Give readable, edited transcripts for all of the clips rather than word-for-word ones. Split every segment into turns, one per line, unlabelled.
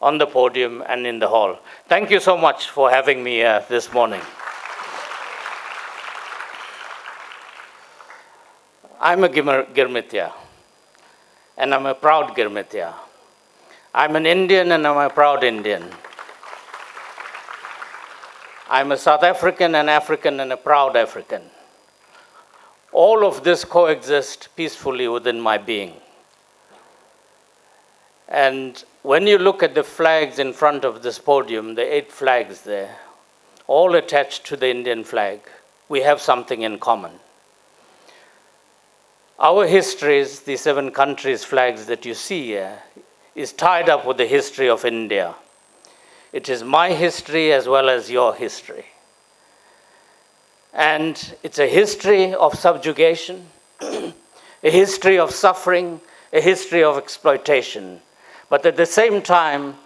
on the podium and in the hall. Thank you so much for having me here this morning. I'm a Girmitya, and I'm a proud Girmitya. I'm an Indian and I'm a proud Indian. I'm a South African and African and a proud African. All of this coexist peacefully within my being. And when you look at the flags in front of this podium, the 8 flags there, all attached to the Indian flag, we have something in common. Our histories, the 7 countries' flags that you see here, is tied up with the history of India. It is my history as well as your history. And it's a history of subjugation, a history of suffering, a history of exploitation. But at the same time,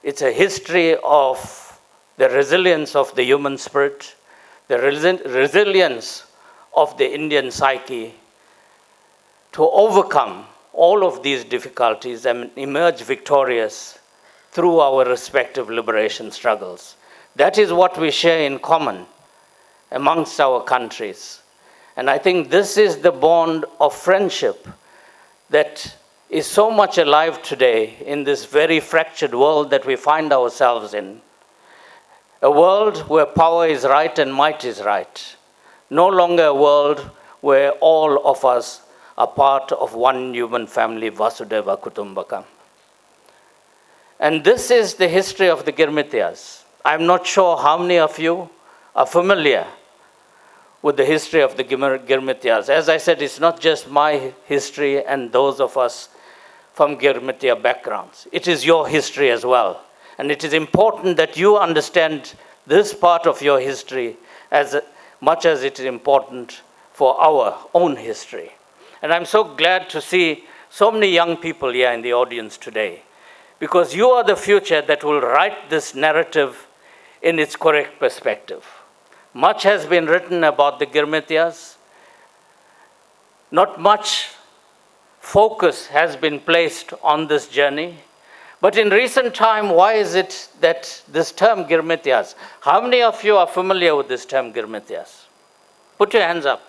it's a history of the resilience of the human spirit, the resilience of the Indian psyche to overcome all of these difficulties and emerge victorious through our respective liberation struggles. That is what we share in common amongst our countries. And I think this is the bond of friendship that is so much alive today in this very fractured world that we find ourselves in. A world where power is right and might is right. No longer a world where all of us are part of one human family, Vasudeva Kutumbakam. And this is the history of the Girmitiyas. I'm not sure how many of you are familiar with the history of the Girmitiyas. As I said, it's not just my history and those of us from Girmitiya backgrounds. It is your history as well. And it is important that you understand this part of your history as much as it is important for our own history. And I'm so glad to see so many young people here in the audience today, because you are the future that will write this narrative in its correct perspective. Much has been written about the Girmitiyas. Not much focus has been placed on this journey. But in recent time, why is it that this term Girmitiyas, how many of you are familiar with this term Girmitiyas? Put your hands up.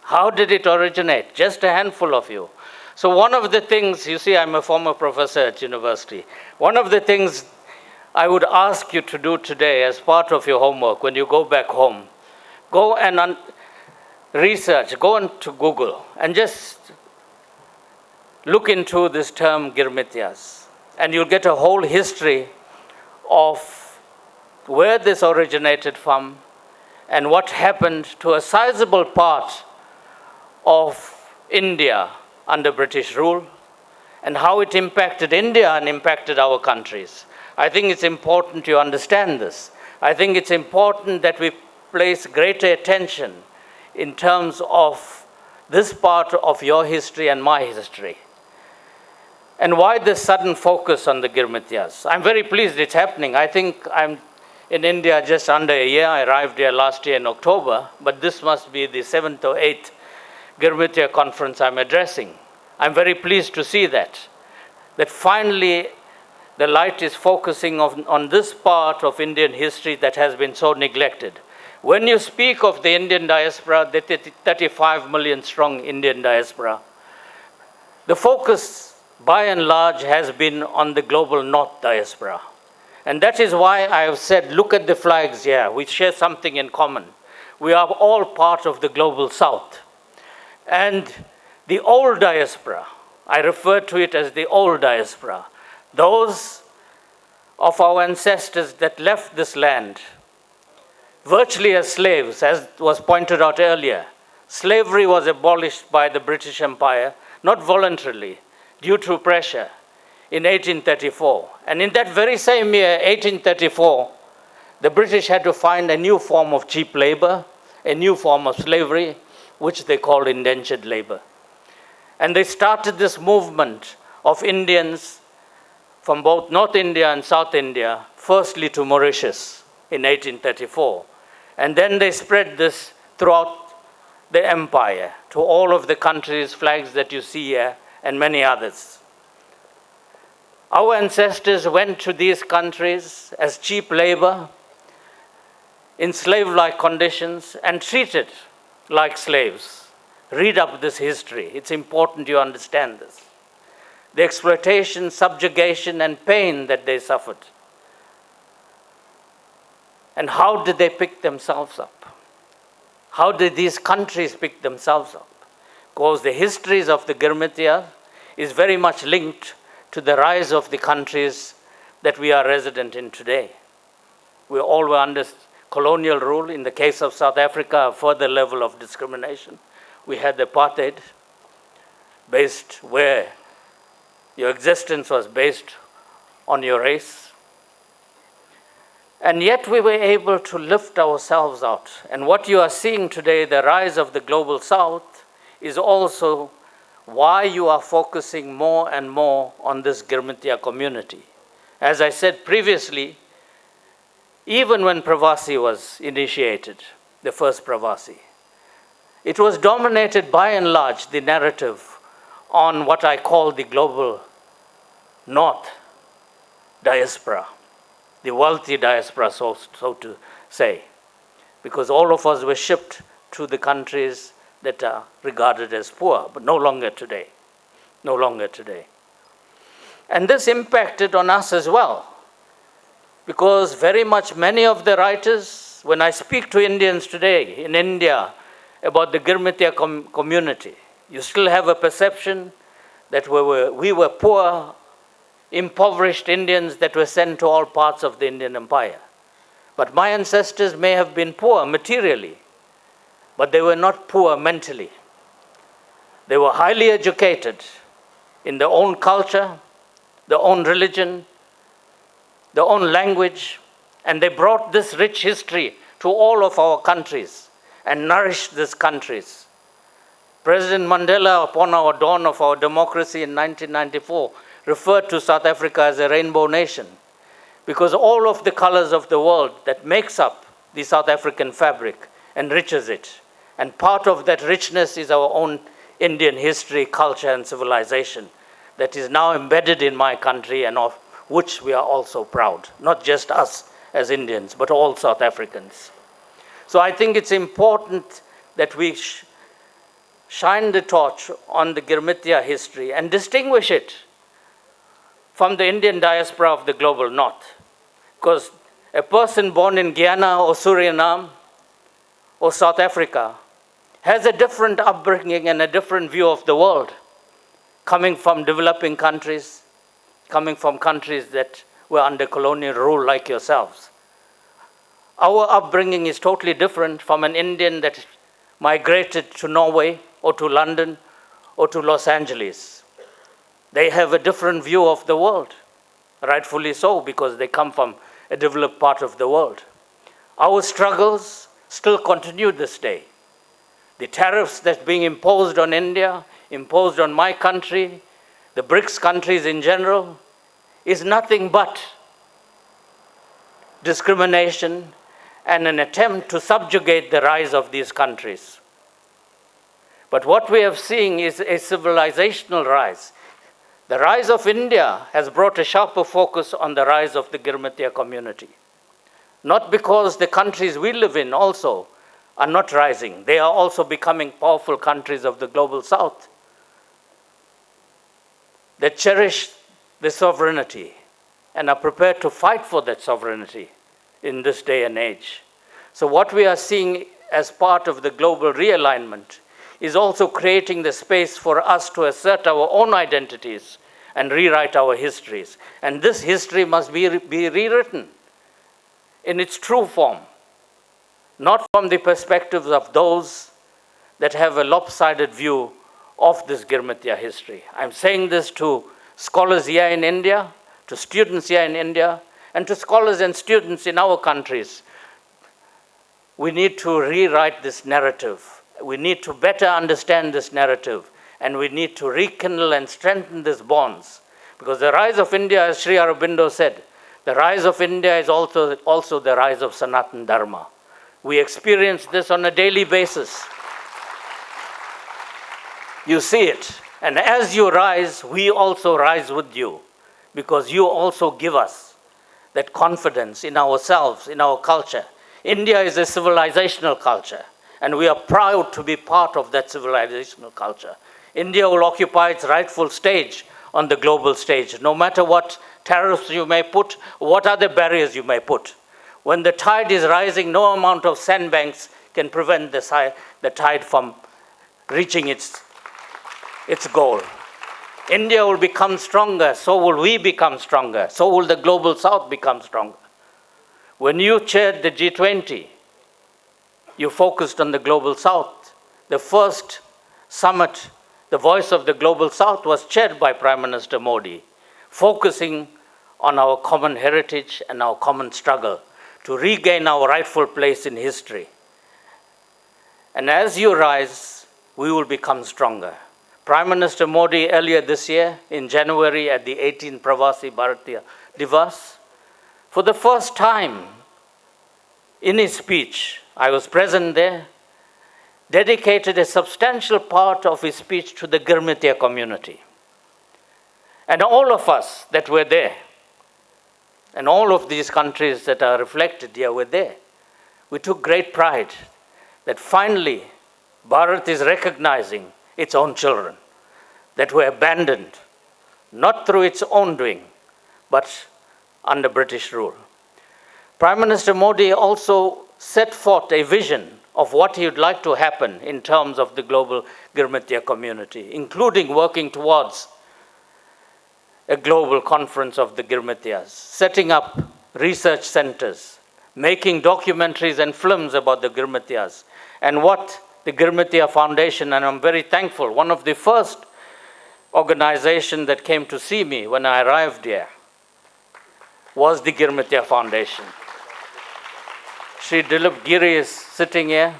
How did it originate? Just a handful of you. So one of the things, you see, I'm a former professor at university. One of the things I would ask you to do today as part of your homework when you go back home, go and research, go into Google and just look into this term Girmitiyas. And you'll get a whole history of where this originated from and what happened to a sizable part of India under British rule, and how it impacted India and impacted our countries. I think it's important you understand this. I think it's important that we place greater attention in terms of this part of your history and my history. And why this sudden focus on the Girmitiyas? I'm very pleased it's happening. I think I'm in India just under a year. I arrived here last year in October, but this must be the 7th or 8th Girmitiya conference I'm addressing. I'm very pleased to see that finally the light is focusing on this part of Indian history that has been so neglected. When you speak of the Indian diaspora, the 35 million strong Indian diaspora, the focus by and large has been on the global North diaspora. And that is why I have said, look at the flags here. We share something in common. We are all part of the global South. And the old diaspora, I refer to it as the old diaspora, those of our ancestors that left this land virtually as slaves, as was pointed out earlier. Slavery was abolished by the British Empire, not voluntarily, due to pressure, in 1834. And in that very same year, 1834, the British had to find a new form of cheap labor, a new form of slavery, which they called indentured labor. And they started this movement of Indians from both North India and South India, firstly to Mauritius in 1834. And then they spread this throughout the empire to all of the countries' flags that you see here and many others. Our ancestors went to these countries as cheap labor, in slave-like conditions, and treated like slaves. Read up this history. It's important you understand this. The exploitation, subjugation, and pain that they suffered. And how did they pick themselves up? How did these countries pick themselves up? Because the histories of the Girmitiyas is very much linked to the rise of the countries that we are resident in today. We all were under colonial rule. In the case of South Africa, a further level of discrimination. We had apartheid, based where your existence was based on your race. And yet we were able to lift ourselves out. And what you are seeing today, the rise of the global South, is also why you are focusing more and more on this Girmitiya community. As I said previously, even when Pravasi was initiated, the first Pravasi, it was dominated by and large, the narrative on what I call the global North diaspora, the wealthy diaspora, so to say, because all of us were shipped to the countries that are regarded as poor, but no longer today. No longer today. And this impacted on us as well, because very much many of the writers, when I speak to Indians today in India about the Girmitiya community, you still have a perception that we were poor, impoverished Indians that were sent to all parts of the Indian Empire. But my ancestors may have been poor materially, but they were not poor mentally. They were highly educated in their own culture, their own religion, their own language, and they brought this rich history to all of our countries and nourished these countries. President Mandela, upon our dawn of our democracy in 1994, referred to South Africa as a rainbow nation, because all of the colors of the world that makes up the South African fabric enriches it. And part of that richness is our own Indian history, culture, and civilization that is now embedded in my country and of which we are also proud. Not just us as Indians, but all South Africans. So I think it's important that we shine the torch on the Girmitiya history and distinguish it from the Indian diaspora of the global North. Because a person born in Guyana or Suriname or South Africa has a different upbringing and a different view of the world, coming from developing countries, coming from countries that were under colonial rule like yourselves. Our upbringing is totally different from an Indian that migrated to Norway or to London or to Los Angeles. They have a different view of the world, rightfully so, because they come from a developed part of the world. Our struggles still continue this day. The tariffs that are being imposed on India, imposed on my country, the BRICS countries in general, is nothing but discrimination and an attempt to subjugate the rise of these countries. But what we have seen is a civilizational rise. The rise of India has brought a sharper focus on the rise of the Girmitiya community. Not because the countries we live in also are not rising. They are also becoming powerful countries of the global South that cherish the sovereignty and are prepared to fight for that sovereignty in this day and age. So what we are seeing as part of the global realignment is also creating the space for us to assert our own identities and rewrite our histories. And this history must be rewritten in its true form, not from the perspectives of those that have a lopsided view of this Girmitiya history. I'm saying this to scholars here in India, to students here in India, and to scholars and students in our countries. We need to rewrite this narrative. We need to better understand this narrative, and we need to rekindle and strengthen these bonds. Because the rise of India, as Sri Aurobindo said, the rise of India is also the rise of Sanatan Dharma. We experience this on a daily basis. You see it. And as you rise, we also rise with you. because you also give us that confidence in ourselves, in our culture. India is a civilizational culture, and we are proud to be part of that civilizational culture. India will occupy its rightful stage on the global stage, no matter what tariffs you may put, what other barriers you may put. When the tide is rising, no amount of sandbanks can prevent the tide from reaching its goal. India will become stronger, so will we become stronger, so will the global south become stronger. When you chaired the G20, you focused on the global south. The first summit, the Voice of the Global South, was chaired by Prime Minister Modi, focusing on our common heritage and our common struggle to regain our rightful place in history. And as you rise, we will become stronger. Prime Minister Modi earlier this year, in January at the 18th Pravasi Bharatiya Divas, for the first time in his speech, I was present there, dedicated a substantial part of his speech to the Girmitiya community. And all of us that were there, and all of these countries that are reflected here were there, we took great pride that finally Bharat is recognizing its own children that were abandoned, not through its own doing, but under British rule. Prime Minister Modi also set forth a vision of what he would like to happen in terms of the global Girmitiya community, including working towards a global conference of the Girmitiyas, setting up research centers, making documentaries and films about the Girmitiyas, and what the Girmitiya Foundation, and I'm very thankful, one of the first organizations that came to see me when I arrived here was the Girmitiya Foundation. Shri Dilip Giri is sitting here,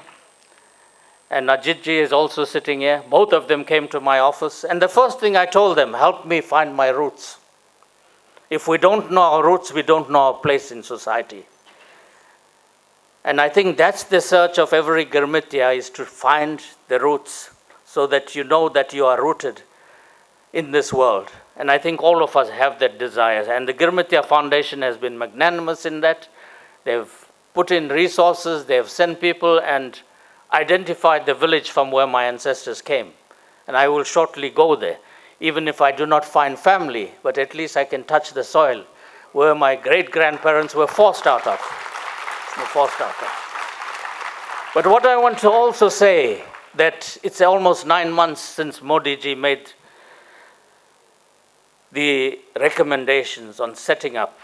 and Ajitji is also sitting here. Both of them came to my office, and the first thing I told them, help me find my roots. If we don't know our roots, we don't know our place in society. And I think that's the search of every Girmitiya, is to find the roots so that you know that you are rooted in this world. And I think all of us have that desire. And the Girmitiya Foundation has been magnanimous in that. They've put in resources, they've sent people and identified the village from where my ancestors came. And I will shortly go there, even if I do not find family, but at least I can touch the soil where my great-grandparents were forced out of. But what I want to also say, that it's almost 9 months since Modi ji made the recommendations on setting up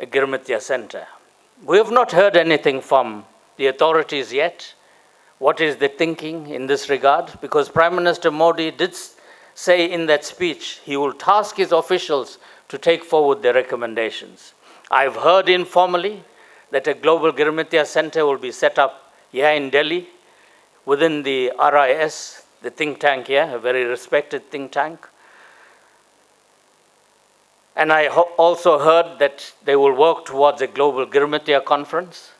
a Girmitiya center. We have not heard anything from the authorities yet. What is the thinking in this regard? Because Prime Minister Modi did say in that speech he will task his officials to take forward their recommendations. I've heard informally that a global Girmitiya center will be set up here in Delhi within the RIS, the think tank here, a very respected think tank. And I also heard that they will work towards a global Girmitiya conference.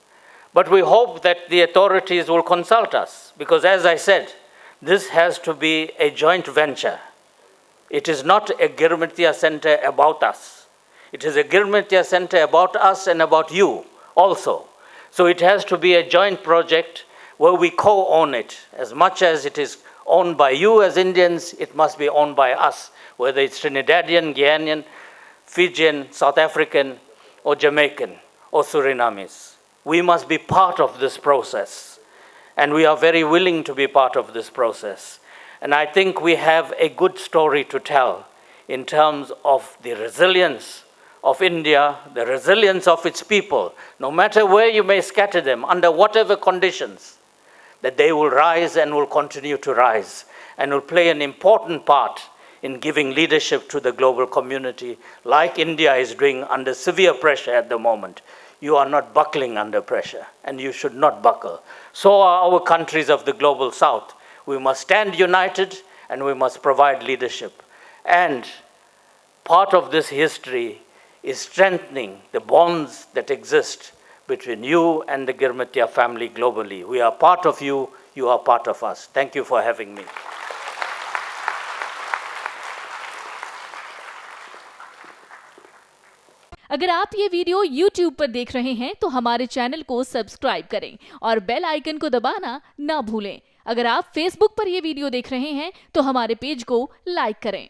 But we hope that the authorities will consult us, because as I said, this has to be a joint venture. It is not a Girmitiya center about us. It is a Girmitiya center about us and about you also. So it has to be a joint project where we co-own it. As much as it is owned by you as Indians, it must be owned by us, whether it's Trinidadian, Guyanian, Fijian, South African, or Jamaican, or Surinamese. We must be part of this process, and we are very willing to be part of this process. And I think we have a good story to tell in terms of the resilience of India, the resilience of its people, no matter where you may scatter them, under whatever conditions, that they will rise and will continue to rise, and will play an important part in giving leadership to the global community, like India is doing under severe pressure at the moment. You are not buckling under pressure, and you should not buckle. So are our countries of the global south. We must stand united, and we must provide leadership. And part of this history is strengthening the bonds that exist between you and the Girmitiya family globally. We are part of you, you are part of us. Thank you for having me.
अगर आप ये video YouTube पर देख रहे हैं तो हमारे channel को सब्सक्राइब करें और बेल आइकन को दबाना ना भूलें। अगर आप Facebook पर ये वीडियो देख रहे हैं तो हमारे पेज को लाइक करें।